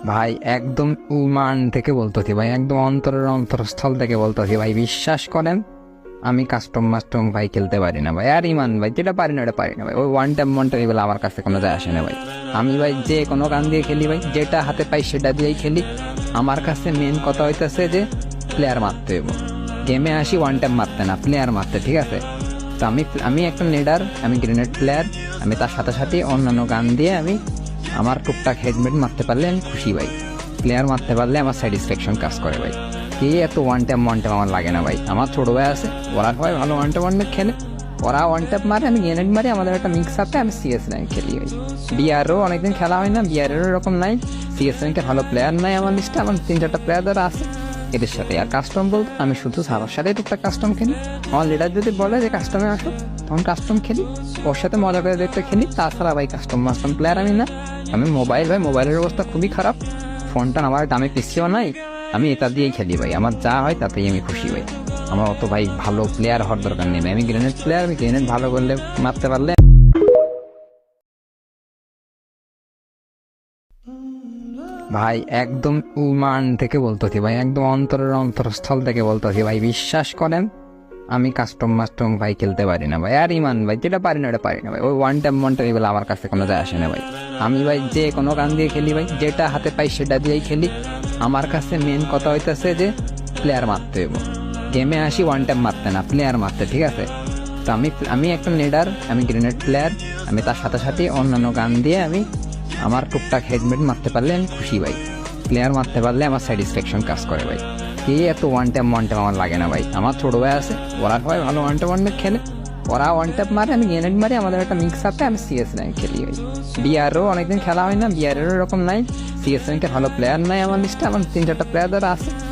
ভাই একদম ইমান থেকে বলতেছি ভাই, একদম অন্তরের অন্তরস্থল থেকে বলতেছি ভাই, বিশ্বাস করেন আমি কাস্টম মাস্টম ভাই খেলতে পারি না ভাই। আর ইমান ভাই যেটা পারি না ওটা পারি না ভাই। ওই ওয়ান টাইম এগুলো আমার কাছে কোনো যায় আসে না ভাই। আমি ভাই যে কোনো গান দিয়ে খেলি ভাই, যেটা হাতে পাই সেটা দিয়েই খেলি। আমার কাছে মেন কথা হইতেছে যে প্লেয়ার মারতে হইব। গেমে আসি ওয়ান টাইম মারতে না, প্লেয়ার মারতে, ঠিক আছে? তো আমি একটা নেডার, আমি গ্রেনেড প্লেয়ার। আমি তার সাথে সাথে অন্যান্য গান দিয়ে আমি আমার টুকটাক হেডমেট মারতে পারলে আমি খুশি ভাই। প্লেয়ার মারতে পারলে আমার স্যাটিসফ্যাকশন কাজ করে ভাই। কে এত ওয়ান টাইম আমার লাগে না ভাই। আমার ছোটো ভাই আছে, ওরা সবাই ভালো ওয়ান টাইম খেলে, ওরা ওয়ান টাইম মারে, আমি গ্রেনেড মারি। আমাদের একটা মিক্স আপে আমি সিএস র্যাঙ্ক খেলি ভাই। বিআরও অনেকদিন খেলা হয় না, বিআরেরও এরকম নাই। সিএস র্যাঙ্কে ভালো প্লেয়ার নাই আমার লিস্টে, আমার 3-4টা প্লেয়ার যারা আছে এদের সাথে। আর কাস্টম বলতে আমি শুধু সারার সাথে টুকটাক কাস্টম খেলি। আমার লিডার যদি বলে যে কাস্টমে আসো, তখন কাস্টম খেলি, ওর সাথে মজা করে দেখতে খেলি। তাছাড়া ভাই কাস্টম মাস্টম প্লেয়ার আমি না। আমি মোবাইল ভাই, মোবাইলের অবস্থা খুবই খারাপ। ফোনটা আমার দামে পিছিয়েও নাই, আমি এটা দিয়েই খেলি ভাই। আমার যা হয় তাতেই আমি খুশি ভাই। আমার অত ভাই ভালো প্লেয়ার হওয়ার দরকার নেই ভাই। আমি গ্রেনেড প্লেয়ার, আমি গ্রেনেড ভালো করলে মারতে পারলে। ভাই একদম ইমান থেকে বলতেছি ভাই, একদম অন্তরের অন্তরস্থল থেকে বলতেছি ভাই, বিশ্বাস করেন আমি কাস্টম মাস্টম ভাই খেলতে পারি না ভাই। আর ইমান ভাই যেটা পারি না ওটা পারি না ভাই। ওই ওয়ান টাইম এগুলো আমার কাছে কোনো যায় আসে না ভাই। আমি ভাই যে কোনো গান দিয়ে খেলি ভাই, যেটা হাতে পাই সেটা দিয়েই খেলি। আমার কাছে মেন কথা হইতেছে যে প্লেয়ার মারতে হইব। গেমে আসি ওয়ান টাইম মারতে না, প্লেয়ার মারতে, ঠিক আছে? তো আমি একটা নেডার, আমি গ্রেনেড প্লেয়ার। আমি তার সাথে সাথে অন্যান্য গান দিয়ে আমি আমার টুকটাক হেডমেট মারতে পারলে আমি খুশি ভাই। প্লেয়ার মারতে পারলে আমার স্যাটিসফ্যাকশন কাজ করে ভাই। কে এত ওয়ান টাইম আমার লাগে না ভাই। আমার ছোটো ভাই আছে, ওরা সবাই ভালো ওয়ান টাইম খেলে, ওরা ওয়ান টাইম মারে, আমি গ্রেনেড মারি। আমাদের একটা মিক্স আপে আমি সিএস র্যাঙ্ক খেলি ভাই। বিআরও অনেকদিন খেলা হয় না, বিআরেরও এরকম নাই। সিএস র্যাঙ্কে ভালো প্লেয়ার নাই আমার লিস্টে, আমার 3-4টা প্লেয়ার যারা আছে